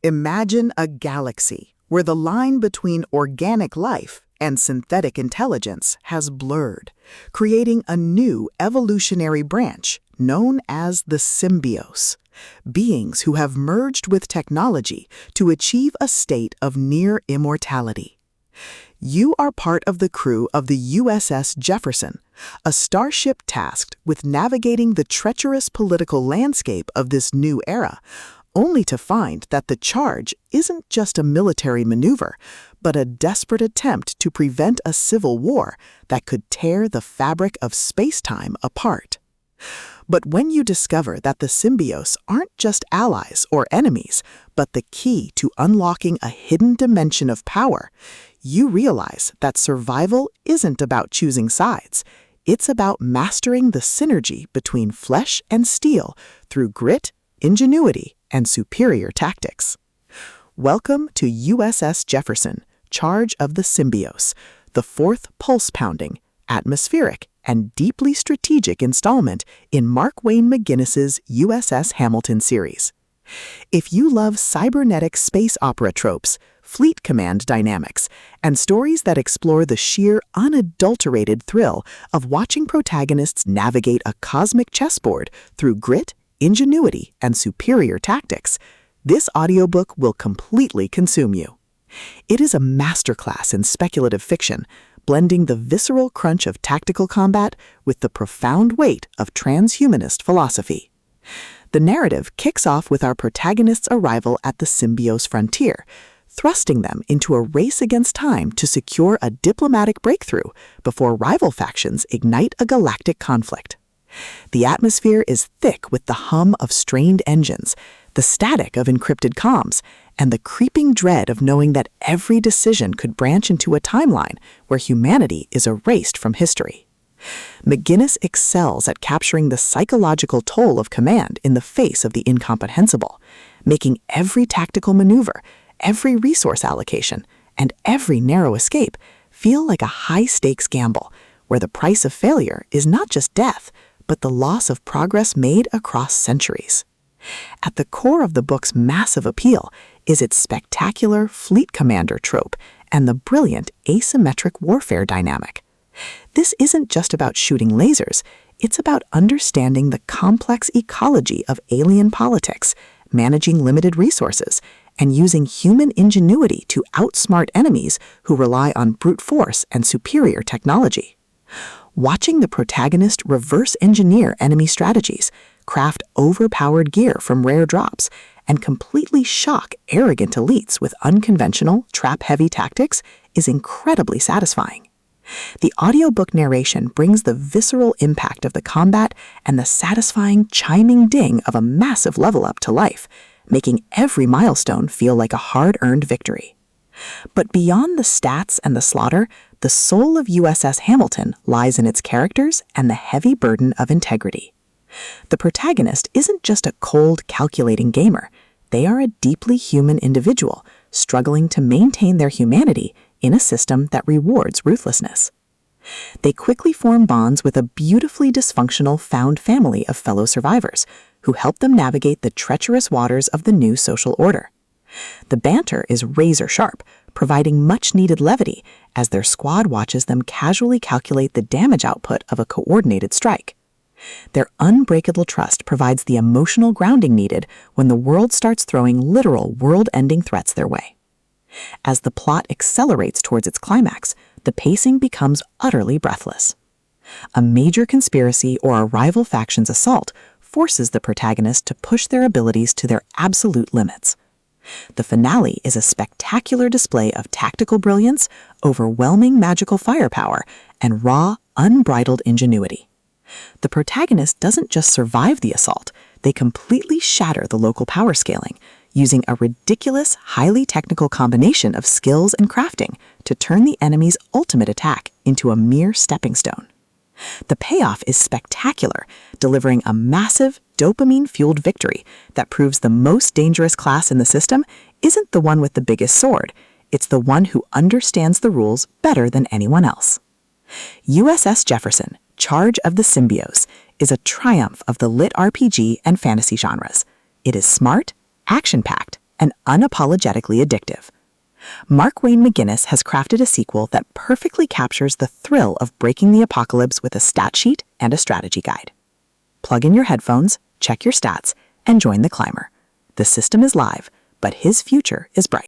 Imagine a galaxy where the line between organic life and synthetic intelligence has blurred, creating a new evolutionary branch known as the Symbios, beings who have merged with technology to achieve a state of near immortality. You are part of the crew of the USS Jefferson, a starship tasked with navigating the treacherous political landscape of this new era, only to find that the charge isn't just a military maneuver, but a desperate attempt to prevent a civil war that could tear the fabric of space-time apart. But when you discover that the Symbios aren't just allies or enemies, but the key to unlocking a hidden dimension of power, you realize that survival isn't about choosing sides. It's about mastering the synergy between flesh and steel through grit, ingenuity, and superior tactics. Welcome to USS Jefferson, Charge of the Symbios, the fourth pulse-pounding, atmospheric, and deeply strategic installment in Mark Wayne McGinnis's USS Hamilton series. If you love cybernetic space opera tropes, fleet command dynamics, and stories that explore the sheer, unadulterated thrill of watching protagonists navigate a cosmic chessboard through grit, ingenuity, and superior tactics, this audiobook will completely consume you. It is a masterclass in speculative fiction, blending the visceral crunch of tactical combat with the profound weight of transhumanist philosophy. The narrative kicks off with our protagonist's arrival at the Symbios frontier, thrusting them into a race against time to secure a diplomatic breakthrough before rival factions ignite a galactic conflict. The atmosphere is thick with the hum of strained engines, the static of encrypted comms, and the creeping dread of knowing that every decision could branch into a timeline where humanity is erased from history. McGinnis excels at capturing the psychological toll of command in the face of the incomprehensible, making every tactical maneuver, every resource allocation, and every narrow escape feel like a high-stakes gamble, where the price of failure is not just death, but the loss of progress made across centuries. At the core of the book's massive appeal is its spectacular fleet commander trope and the brilliant asymmetric warfare dynamic. This isn't just about shooting lasers, it's about understanding the complex ecology of alien politics, managing limited resources, and using human ingenuity to outsmart enemies who rely on brute force and superior technology. Watching the protagonist reverse engineer enemy strategies, craft overpowered gear from rare drops, and completely shock arrogant elites with unconventional, trap-heavy tactics is incredibly satisfying. The audiobook narration brings the visceral impact of the combat and the satisfying chiming ding of a massive level up to life, making every milestone feel like a hard-earned victory. But beyond the stats and the slaughter, the soul of USS Hamilton lies in its characters and the heavy burden of integrity. The protagonist isn't just a cold, calculating gamer. They are a deeply human individual, struggling to maintain their humanity in a system that rewards ruthlessness. They quickly form bonds with a beautifully dysfunctional found family of fellow survivors, who help them navigate the treacherous waters of the new social order. The banter is razor-sharp, providing much-needed levity as their squad watches them casually calculate the damage output of a coordinated strike. Their unbreakable trust provides the emotional grounding needed when the world starts throwing literal world-ending threats their way. As the plot accelerates towards its climax, the pacing becomes utterly breathless. A major conspiracy or a rival faction's assault forces the protagonist to push their abilities to their absolute limits. The finale is a spectacular display of tactical brilliance, overwhelming magical firepower, and raw, unbridled ingenuity. The protagonist doesn't just survive the assault, they completely shatter the local power scaling, using a ridiculous, highly technical combination of skills and crafting to turn the enemy's ultimate attack into a mere stepping stone. The payoff is spectacular, delivering a massive, dopamine-fueled victory that proves the most dangerous class in the system isn't the one with the biggest sword, it's the one who understands the rules better than anyone else. USS Jefferson, Charge of the Symbios, is a triumph of the LitRPG and fantasy genres. It is smart, action-packed, and unapologetically addictive. Mark Wayne McGinnis has crafted a sequel that perfectly captures the thrill of breaking the apocalypse with a stat sheet and a strategy guide. Plug in your headphones, check your stats, and join the climber. The system is live, but his future is bright.